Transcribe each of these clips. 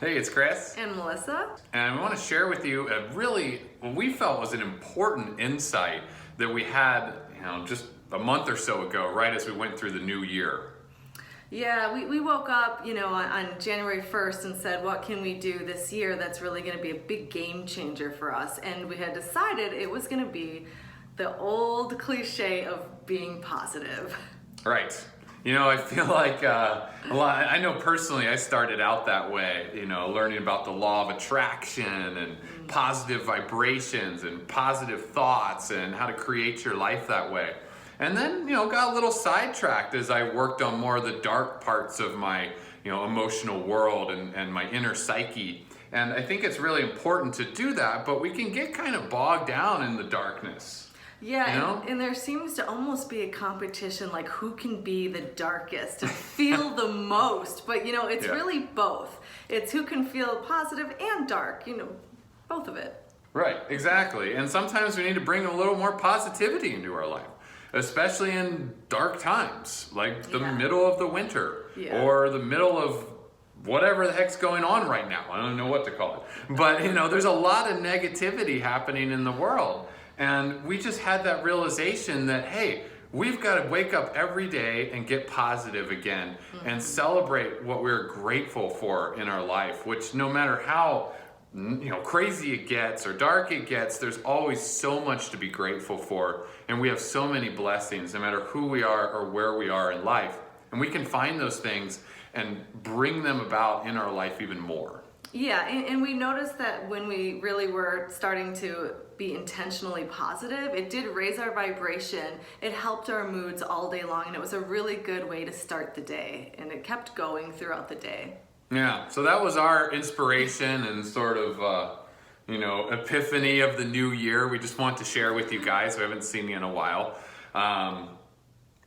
Hey, it's Chris. And Melissa. And we want to share with you what we felt was an important insight that we had, just a month or so ago, right as we went through the new year. Yeah, we woke up, on January 1st and said, what can we do this year that's really going to be a big game changer for us? And we had decided it was going to be the old cliche of being positive. Right. I feel like I know personally I started out that way, learning about the law of attraction and positive vibrations and positive thoughts and how to create your life that way. And then, got a little sidetracked as I worked on more of the dark parts of my, emotional world and my inner psyche. And I think it's really important to do that, but we can get kind of bogged down in the darkness. Yeah, and there seems to almost be a competition, like who can be the darkest and feel the most. But, it's really both. It's who can feel positive and dark, both of it. Right, exactly. And sometimes we need to bring a little more positivity into our life, especially in dark times, like the middle of the winter or the middle of whatever the heck's going on right now. I don't know what to call it. But, there's a lot of negativity happening in the world. And we just had that realization that, hey, we've got to wake up every day and get positive again and celebrate what we're grateful for in our life, which no matter how crazy it gets or dark it gets, there's always so much to be grateful for. And we have so many blessings, no matter who we are or where we are in life. And we can find those things and bring them about in our life even more. Yeah, and we noticed that when we really were starting to be intentionally positive, it did raise our vibration. It helped our moods all day long, and it was a really good way to start the day. And it kept going throughout the day. Yeah, so that was our inspiration and sort of, epiphany of the new year. We just want to share with you guys who haven't seen you in a while.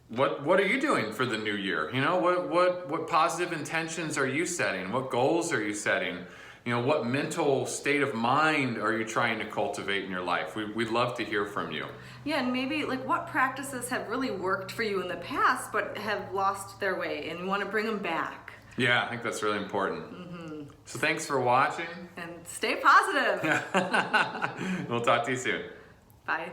What are you doing for the new year? What positive intentions are you setting? What goals are you setting? What mental state of mind are you trying to cultivate in your life? We'd love to hear from you. Yeah, and maybe what practices have really worked for you in the past but have lost their way and you want to bring them back? Yeah, I think that's really important. So thanks for watching. And stay positive. We'll talk to you soon. Bye.